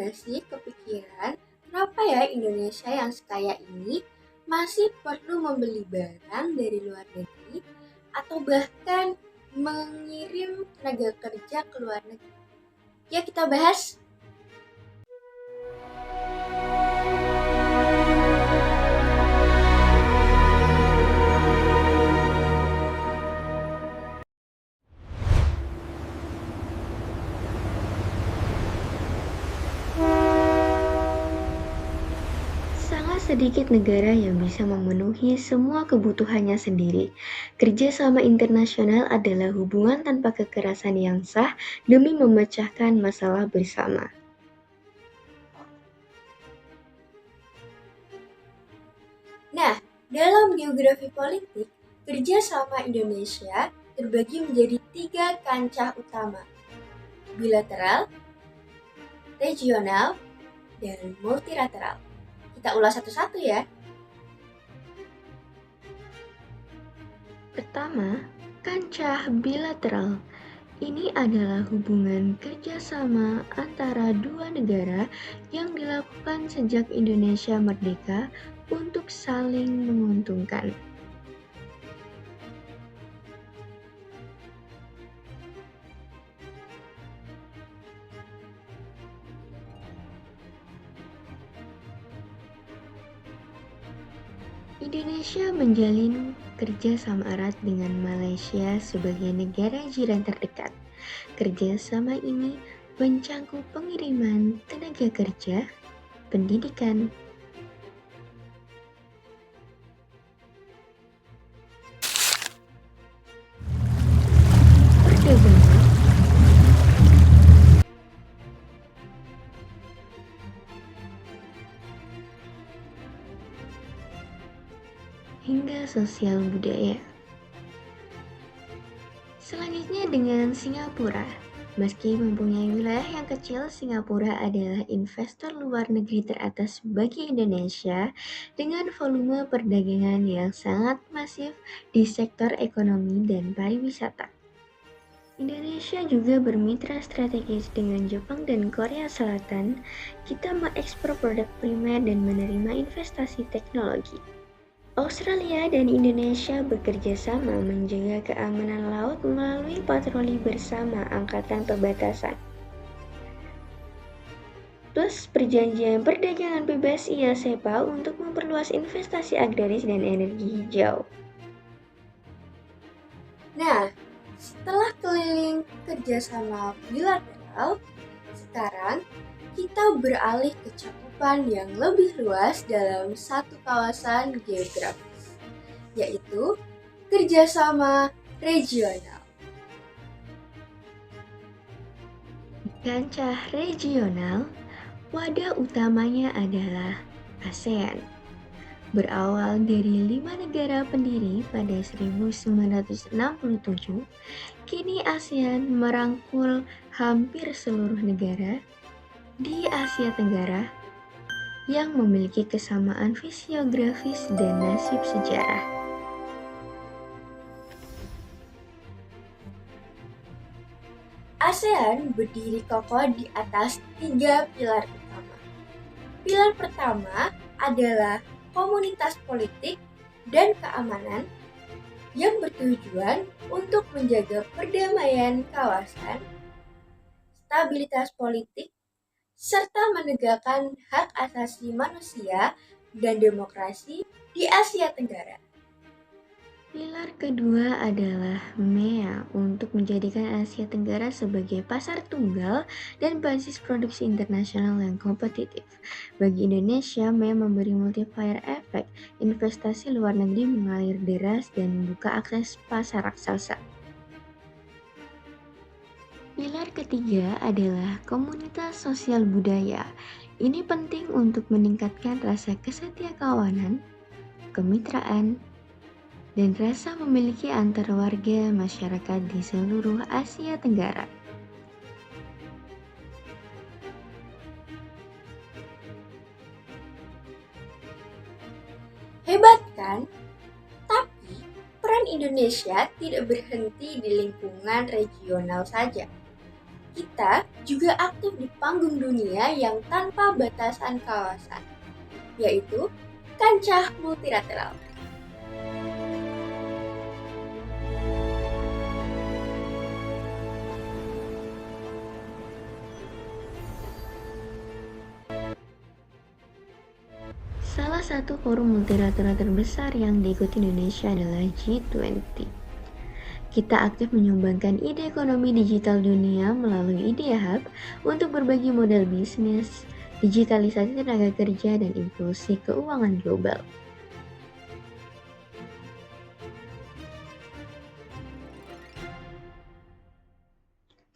nggak sih kepikiran kenapa ya Indonesia yang sekaya ini masih perlu membeli barang dari luar negeri atau bahkan mengirim tenaga kerja ke luar negeri? Ya kita bahas. Sangat sedikit negara yang bisa memenuhi semua kebutuhannya sendiri. Kerjasama internasional adalah hubungan tanpa kekerasan yang sah demi memecahkan masalah bersama. Nah, dalam geografi politik, kerjasama Indonesia terbagi menjadi 3 kancah utama: bilateral, regional, dan multilateral. Kita ulas satu-satu ya. Pertama, kancah bilateral. Ini adalah hubungan kerjasama antara dua negara yang dilakukan sejak Indonesia merdeka untuk saling menguntungkan. Indonesia menjalin kerjasama erat dengan Malaysia sebagai negara jiran terdekat. Kerjasama ini mencakup pengiriman tenaga kerja, pendidikan, perdagangan, hingga sosial budaya. Selanjutnya dengan Singapura. Meski mempunyai wilayah yang kecil, Singapura adalah investor luar negeri teratas bagi Indonesia dengan volume perdagangan yang sangat masif di sektor ekonomi dan pariwisata. Indonesia juga bermitra strategis dengan Jepang dan Korea Selatan. Kita mengekspor produk primer dan menerima investasi teknologi. Australia dan Indonesia bekerja sama menjaga keamanan laut melalui patroli bersama Angkatan Perbatasan. Plus perjanjian perdagangan bebas (SEPA) untuk memperluas investasi agraris dan energi hijau. Nah, setelah keliling kerjasama bilateral, sekarang kita beralih ke cakupan yang lebih luas dalam satu kawasan geografis, yaitu kerjasama regional. Kancah regional, wadah utamanya adalah ASEAN. Berawal dari 5 negara pendiri pada 1967, kini ASEAN merangkul hampir seluruh negara di Asia Tenggara yang memiliki kesamaan fisiografis dan nasib sejarah. ASEAN berdiri kokoh di atas 3 pilar utama. Pilar pertama adalah komunitas politik dan keamanan yang bertujuan untuk menjaga perdamaian kawasan, stabilitas politik, serta menegakkan hak asasi manusia dan demokrasi di Asia Tenggara. Pilar kedua adalah MEA untuk menjadikan Asia Tenggara sebagai pasar tunggal dan basis produksi internasional yang kompetitif. Bagi Indonesia, MEA memberi multiplier effect, investasi luar negeri mengalir deras dan membuka akses pasar raksasa. Pilar ketiga adalah komunitas sosial budaya. Ini penting untuk meningkatkan rasa kesetiakawanan, kemitraan, dan rasa memiliki antar warga masyarakat di seluruh Asia Tenggara. Hebat kan? Tapi peran Indonesia tidak berhenti di lingkungan regional saja. Kita juga aktif di panggung dunia yang tanpa batasan kawasan, yaitu kancah multilateral. Salah satu forum multilateral terbesar yang diikuti Indonesia adalah G20. Kita aktif menyumbangkan ide ekonomi digital dunia melalui Idea Hub untuk berbagi model bisnis, digitalisasi tenaga kerja, dan inklusi keuangan global.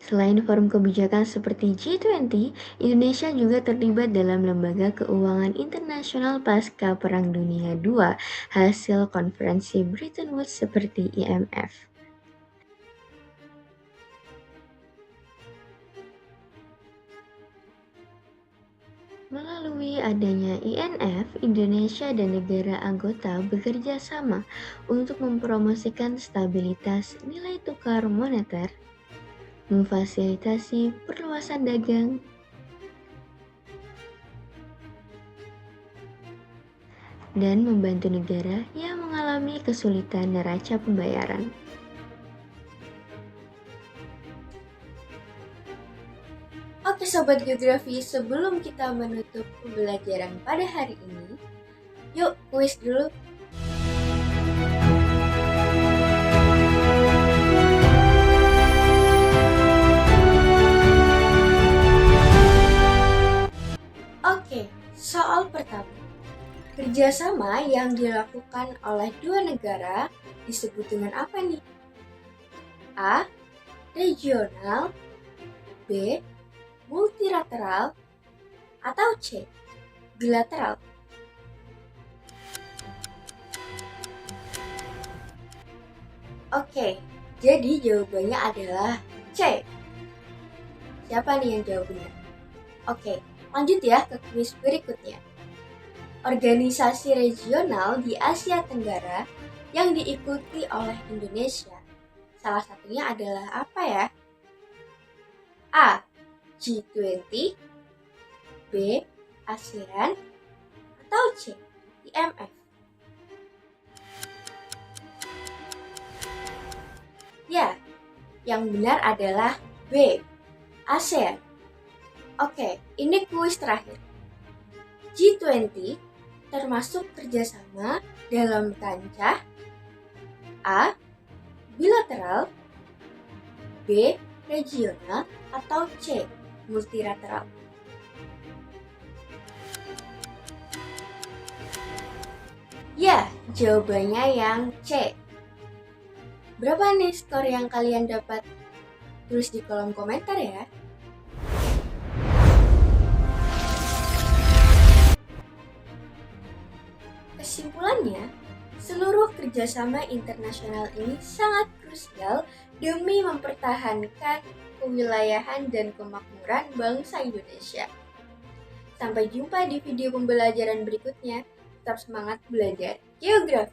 Selain forum kebijakan seperti G20, Indonesia juga terlibat dalam lembaga keuangan internasional pasca Perang Dunia II hasil konferensi Bretton Woods seperti IMF. Melalui adanya INF, Indonesia dan negara anggota bekerja sama untuk mempromosikan stabilitas nilai tukar moneter, memfasilitasi perluasan dagang, dan membantu negara yang mengalami kesulitan neraca pembayaran. Oke Sobat Geografi, sebelum kita menutup pembelajaran pada hari ini, yuk kuis dulu. Oke, soal pertama. Kerjasama yang dilakukan oleh dua negara disebut dengan apa nih? A. Regional, B. Multilateral, atau C. Bilateral. Oke, jadi jawabannya adalah C. Siapa nih yang jawab benar? Oke, lanjut ya ke kuis berikutnya. Organisasi regional di Asia Tenggara yang diikuti oleh Indonesia, salah satunya adalah apa ya? A. G20, B. ASEAN, atau C. IMF? Ya, yang benar adalah B. ASEAN. Oke, ini kuis terakhir. G20 termasuk kerjasama dalam kancah A. Bilateral, B. Regional, atau C. Multilateral. Ya, jawabannya yang C. Berapa nih skor yang kalian dapat? Tulis di kolom komentar ya. Kesimpulannya, seluruh kerjasama internasional ini sangat krusial demi mempertahankan kewilayahan dan kemakmuran bangsa Indonesia. Sampai jumpa di video pembelajaran berikutnya. Tetap semangat belajar geografi.